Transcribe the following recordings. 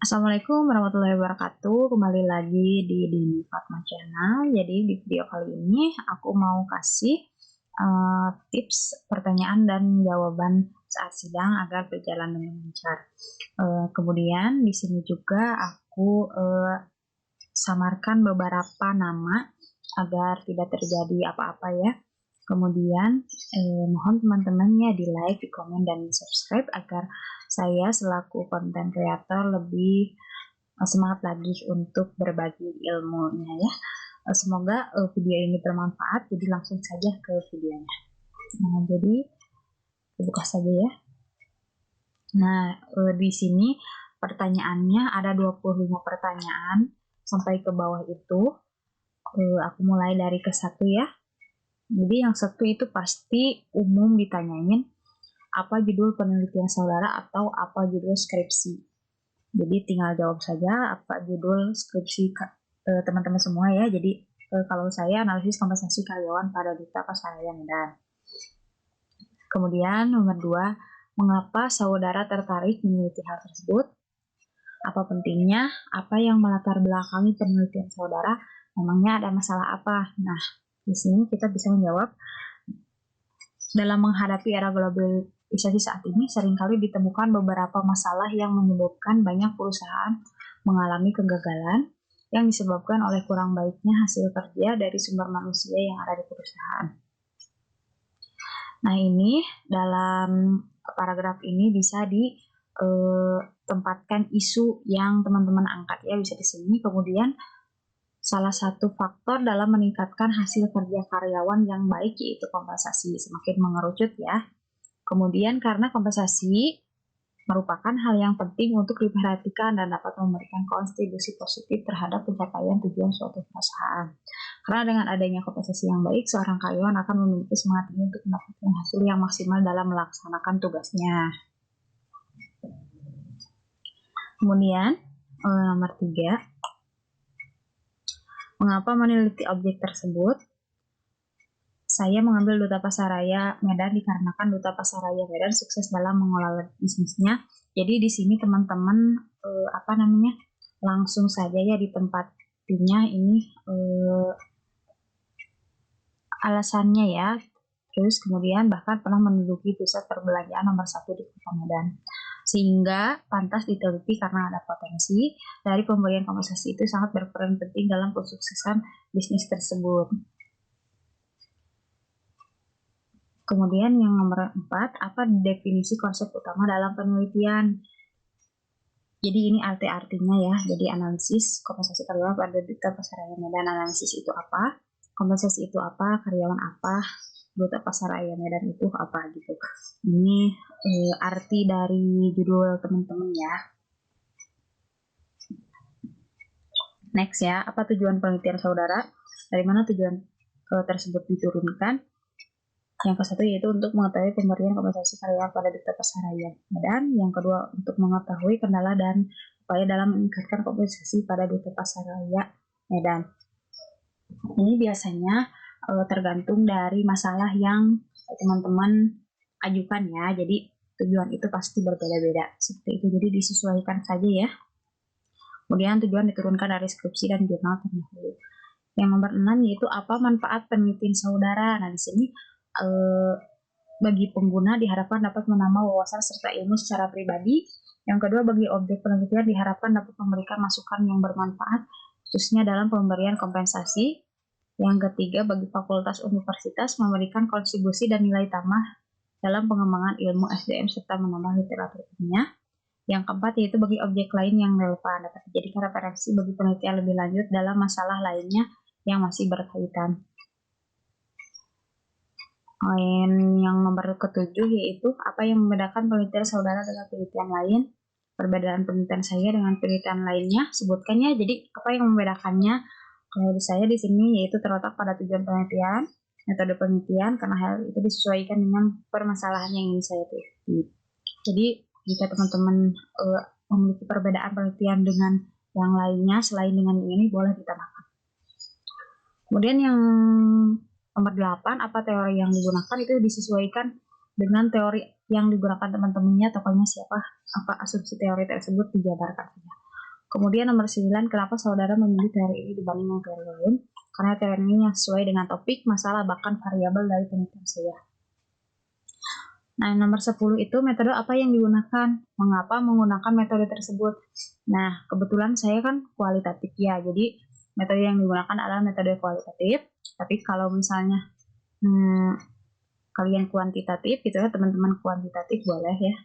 Assalamualaikum warahmatullahi wabarakatuh. Kembali lagi di Dini Fatma Channel. Jadi di video kali ini aku mau kasih tips pertanyaan dan jawaban saat sidang agar berjalan dengan lancar. Kemudian di sini juga aku samarkan beberapa nama agar tidak terjadi apa-apa ya. Kemudian mohon teman-temannya di like, di komen, dan di subscribe agar saya selaku konten kreator lebih semangat lagi untuk berbagi ilmunya ya. Semoga video ini bermanfaat, jadi langsung saja ke videonya. Nah, jadi buka saja ya. Nah, di sini pertanyaannya ada 25 pertanyaan sampai ke bawah itu. Aku mulai dari ke satu ya. Jadi yang satu itu pasti umum ditanyain, apa judul penelitian saudara atau apa judul skripsi. Jadi tinggal jawab saja apa judul skripsi teman-teman semua ya. Jadi kalau saya analisis kompensasi karyawan pada Duta Pasaraya Medan. Kemudian nomor 2, mengapa saudara tertarik meneliti hal tersebut? Apa pentingnya? Apa yang melatar belakangi penelitian saudara? Memangnya ada masalah apa? Nah, di sini kita bisa menjawab, dalam menghadapi era globalisasi saat ini seringkali ditemukan beberapa masalah yang menyebabkan banyak perusahaan mengalami kegagalan yang disebabkan oleh kurang baiknya hasil kerja dari sumber manusia yang ada di perusahaan. Nah, ini dalam paragraf ini bisa ditempatkan isu yang teman-teman angkat ya, bisa di sini. Kemudian salah satu faktor dalam meningkatkan hasil kerja karyawan yang baik yaitu kompensasi, semakin mengerucut ya. Kemudian karena kompensasi merupakan hal yang penting untuk diperhatikan dan dapat memberikan kontribusi positif terhadap pencapaian tujuan suatu perusahaan. Karena dengan adanya kompensasi yang baik, seorang karyawan akan memiliki semangat tinggi untuk mendapatkan hasil yang maksimal dalam melaksanakan tugasnya. Kemudian nomor 3, mengapa meneliti objek tersebut? Saya mengambil Duta Pasaraya Medan dikarenakan Duta Pasaraya Medan sukses dalam mengelola bisnisnya. Jadi di sini teman-teman langsung saja ya ditempatinya ini alasannya ya. Terus kemudian bahkan pernah menduduki pusat perbelanjaan nomor 1 di Kota Medan. Sehingga pantas diteliti karena ada potensi dari pemberian kompensasi itu sangat berperan penting dalam kesuksesan bisnis tersebut. Kemudian yang nomor 4, apa definisi konsep utama dalam penelitian? Jadi ini artinya ya. Jadi analisis kompensasi karyawan pada Duta Pasaraya Medan. Analisis itu apa? Kompensasi itu apa? Karyawan apa? Duta Pasaraya Medan itu apa gitu. Ini arti dari judul teman-teman ya. Next ya, apa tujuan penelitian saudara? Dari mana tujuan tersebut diturunkan? Yang ke-1 yaitu untuk mengetahui pemberian kompensasi karyawan pada Duta Pasaraya Medan. Yang kedua, untuk mengetahui kendala dan upaya dalam meningkatkan kompensasi pada Duta Pasaraya Medan. Ini biasanya tergantung dari masalah yang teman-teman ajukan ya. Jadi tujuan itu pasti berbeda-beda seperti itu. Jadi disesuaikan saja ya. Kemudian tujuan diturunkan dari skripsi dan jurnal terdahulu. Yang nomor 6 yaitu apa manfaat penelitian saudara. Nah, di sini bagi pengguna diharapkan dapat menambah wawasan serta ilmu secara pribadi. Yang kedua, bagi objek penelitian diharapkan dapat memberikan masukan yang bermanfaat, khususnya dalam pemberian kompensasi. Yang ketiga, bagi fakultas universitas memberikan kontribusi dan nilai tambah dalam pengembangan ilmu SDM serta menambah literatur ilmiah. Yang keempat, yaitu bagi objek lain yang relevan dapat dijadikan referensi bagi penelitian lebih lanjut dalam masalah lainnya yang masih berkaitan. Yang nomor ke-7 yaitu apa yang membedakan penelitian saudara dengan penelitian lain. Perbedaan penelitian saya dengan penelitian lainnya sebutkannya. Jadi apa yang membedakannya? Kalau saya di sini yaitu terletak pada tujuan penelitian, metode penelitian, karena hal itu disesuaikan dengan permasalahan yang ingin saya teliti. Jadi jika teman-teman memiliki perbedaan penelitian dengan yang lainnya selain dengan ini boleh ditambahkan. Kemudian yang nomor 8, apa teori yang digunakan itu disesuaikan dengan teori yang digunakan teman-temannya, tokohnya siapa, apa asumsi teori tersebut dijabarkan saja. Kemudian nomor 9, kenapa saudara memilih teori ini dibanding yang teori lain? Karena teori ini sesuai dengan topik, masalah, bahkan variabel dari penelitian saya. Nah, nomor 10 itu metode apa yang digunakan? Mengapa menggunakan metode tersebut? Nah, kebetulan saya kan kualitatif ya, jadi metode yang digunakan adalah metode kualitatif. Tapi kalau misalnya kalian kuantitatif gitu ya, teman-teman kuantitatif boleh ya.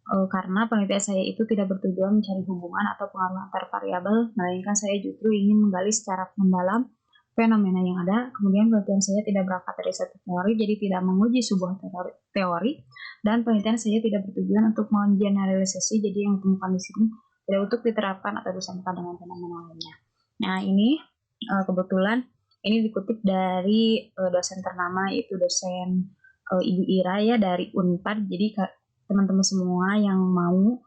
Karena penelitian saya itu tidak bertujuan mencari hubungan atau pengaruh antar variabel, melainkan saya justru ingin menggali secara mendalam fenomena yang ada. Kemudian penelitian saya tidak berangkat dari satu teori, jadi tidak menguji sebuah teori, dan penelitian saya tidak bertujuan untuk menggeneralisasi, jadi yang ditemukan di sini tidak untuk diterapkan atau disamakan dengan fenomena lainnya. Nah, ini kebetulan ini dikutip dari dosen ternama, yaitu dosen Ibu Ira ya, dari Unpad. Jadi teman-teman semua yang mau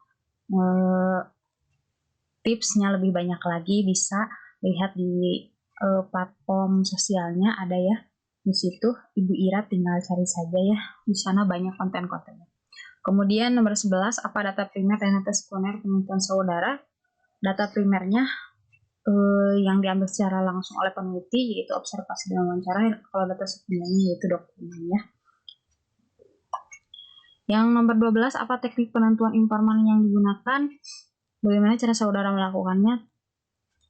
tipsnya lebih banyak lagi bisa lihat di platform sosialnya, ada ya di situ, Ibu Ira, tinggal cari saja ya, di sana banyak konten-kontennya. Kemudian nomor 11, apa data primer dan data sekunder penelitian saudara? Data primernya yang diambil secara langsung oleh peneliti, yaitu observasi dan wawancara. Kalau data sekundernya yaitu dokumen ya. Yang nomor 12, apa teknik penentuan informan yang digunakan? Bagaimana cara saudara melakukannya?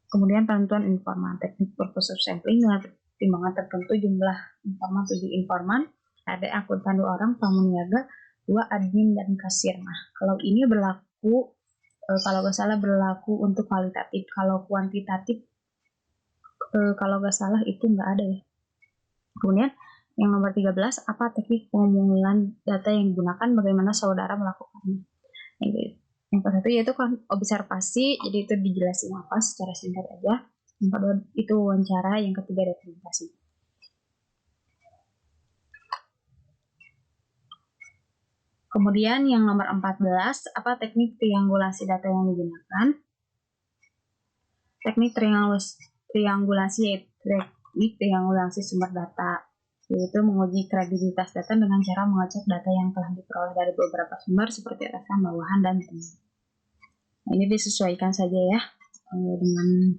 Kemudian penentuan informan, teknik purpose of sampling dengan pertimbangan tertentu, jumlah informan 7 informan, ada akuntan 2 orang, pramuniaga 2, admin dan kasir. Nah, kalau ini berlaku, kalau nggak salah berlaku untuk kualitatif. Kalau kuantitatif, kalau nggak salah itu nggak ada ya. Kemudian yang nomor 13, apa teknik pengumpulan data yang digunakan, bagaimana saudara melakukannya? Yang ke-1 yaitu kan observasi, jadi itu dijelasin apa secara singkat aja. Yang kedua itu wawancara, yang ketiga dokumentasi. Kemudian yang nomor 14, apa teknik triangulasi data yang digunakan? Teknik triangulasi yaitu teknik triangulasi sumber data, yaitu menguji kredibilitas data dengan cara mengecek data yang telah diperoleh dari beberapa sumber seperti atasan, bawahan, dan teman. Nah, ini disesuaikan saja ya dengan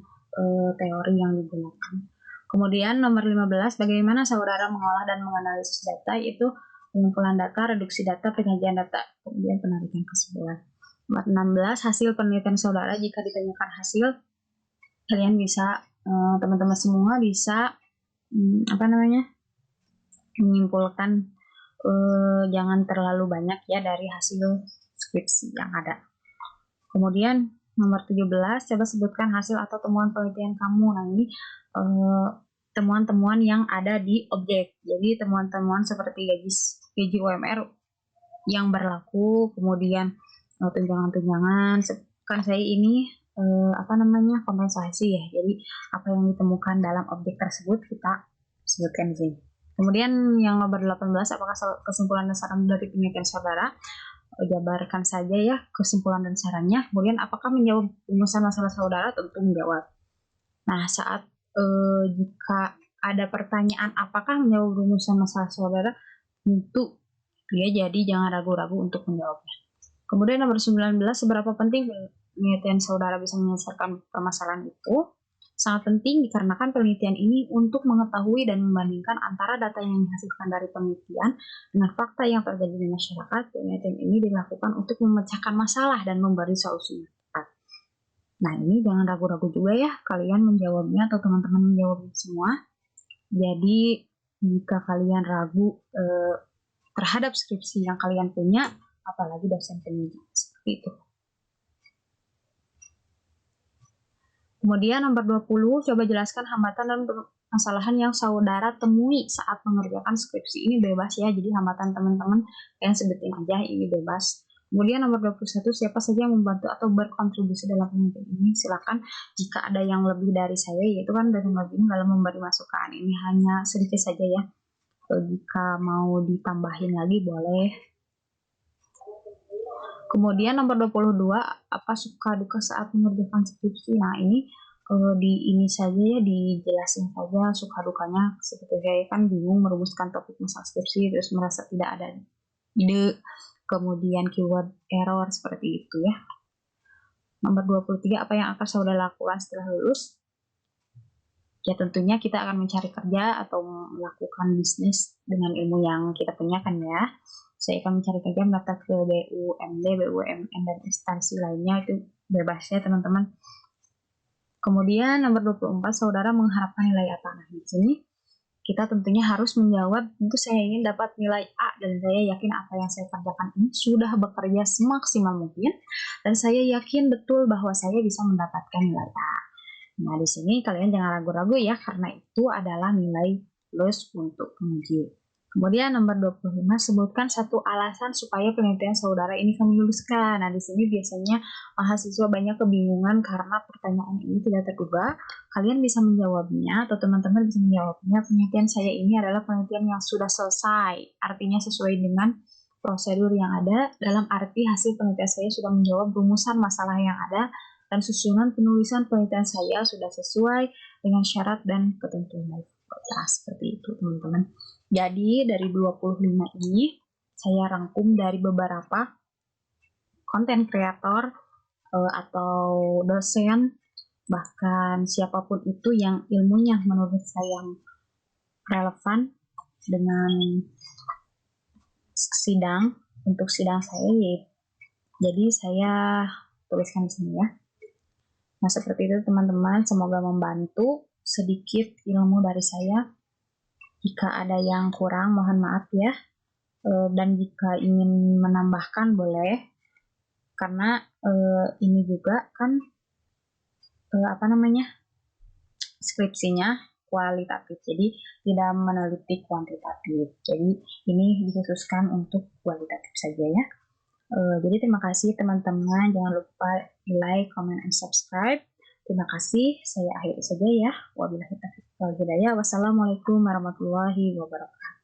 teori yang digunakan. Kemudian nomor 15, bagaimana saudara mengolah dan menganalisis data, yaitu pengumpulan data, reduksi data, penyajian data, kemudian penarikan kesimpulan. Nomor 16, hasil penelitian saudara. Jika ditanyakan hasil, kalian bisa, teman-teman semua bisa menyimpulkan, jangan terlalu banyak ya dari hasil skripsi yang ada. Kemudian nomor 17, coba sebutkan hasil atau temuan penelitian kamu. Nah, ini temuan-temuan yang ada di objek. Jadi temuan-temuan seperti gaji UMR yang berlaku, kemudian tunjangan-tunjangan. Kan saya ini kompensasi ya. Jadi apa yang ditemukan dalam objek tersebut kita sebutkan di sini. Kemudian yang nomor 18, apakah kesimpulan dan saran dari penelitian saudara? Jabarkan saja ya kesimpulan dan sarannya. Kemudian apakah menjawab rumusan masalah saudara? Tentu menjawab. Nah, saat jika ada pertanyaan apakah menjawab rumusan masalah saudara, tentu ya, jadi jangan ragu-ragu untuk menjawabnya. Kemudian nomor 19, seberapa penting penelitian saudara bisa menyelesaikan permasalahan itu? Sangat penting dikarenakan penelitian ini untuk mengetahui dan membandingkan antara data yang dihasilkan dari penelitian dengan fakta yang terjadi di masyarakat. Penelitian ini dilakukan untuk memecahkan masalah dan memberi solusi yang tepat. Nah, ini jangan ragu-ragu juga ya kalian menjawabnya atau teman-teman menjawabnya semua. Jadi jika kalian ragu terhadap skripsi yang kalian punya, apalagi dosen peneliti, seperti itu. Kemudian nomor 20, coba jelaskan hambatan dan permasalahan yang saudara temui saat mengerjakan skripsi. Ini bebas ya, jadi hambatan teman-teman yang sebutin aja, ini bebas. Kemudian nomor 21, siapa saja yang membantu atau berkontribusi dalam penelitian ini? Silakan jika ada yang lebih dari saya, yaitu kan dari bagian dalam memberi masukan. Ini hanya sedikit saja ya. Jika mau ditambahin lagi boleh. Kemudian nomor 22, apa suka duka saat mengerjakan skripsi? Nah, ini ini saja ya, dijelasin saja suka dukanya. Seperti saya kan bingung merumuskan topik masalah skripsi, terus merasa tidak ada ide, kemudian keyword error, seperti itu ya. Nomor 23, apa yang akan saudara lakukan setelah lulus? Ya tentunya kita akan mencari kerja atau melakukan bisnis dengan ilmu yang kita punya kan ya. Saya akan mencari kerja, mendaftar ke BUMD, BUMN, dan instansi lainnya, itu bebas ya teman-teman. Kemudian nomor 24, saudara mengharapkan nilai apa? Nah, di sini kita tentunya harus menjawab, tentu saya ingin dapat nilai A dan saya yakin apa yang saya kerjakan ini sudah bekerja semaksimal mungkin dan saya yakin betul bahwa saya bisa mendapatkan nilai A. Nah, di sini kalian jangan ragu-ragu ya, karena itu adalah nilai plus untuk penguji. Kemudian nomor 25, sebutkan satu alasan supaya penelitian saudara ini kami luluskan. Nah, di sini biasanya mahasiswa banyak kebingungan karena pertanyaan ini tidak terduga. Kalian bisa menjawabnya atau teman-teman bisa menjawabnya, penelitian saya ini adalah penelitian yang sudah selesai. Artinya sesuai dengan prosedur yang ada, dalam arti hasil penelitian saya sudah menjawab rumusan masalah yang ada dan susunan penulisan penelitian saya sudah sesuai dengan syarat dan ketentuan seperti itu teman-teman. Jadi dari 25 ini saya rangkum dari beberapa konten kreator atau dosen, bahkan siapapun itu yang ilmunya menurut saya relevan dengan sidang, untuk sidang saya. Jadi saya tuliskan di sini ya. Nah, seperti itu teman-teman, semoga membantu sedikit ilmu dari saya. Jika ada yang kurang, mohon maaf ya. Dan jika ingin menambahkan boleh, karena ini juga kan skripsinya kualitatif, jadi tidak meneliti kuantitatif. Jadi ini dikhususkan untuk kualitatif saja ya. Jadi terima kasih teman-teman, jangan lupa like, comment, and subscribe. Terima kasih, saya akhiri saja ya. Wabillahi taufiq wal hidayah. Wassalamualaikum warahmatullahi wabarakatuh.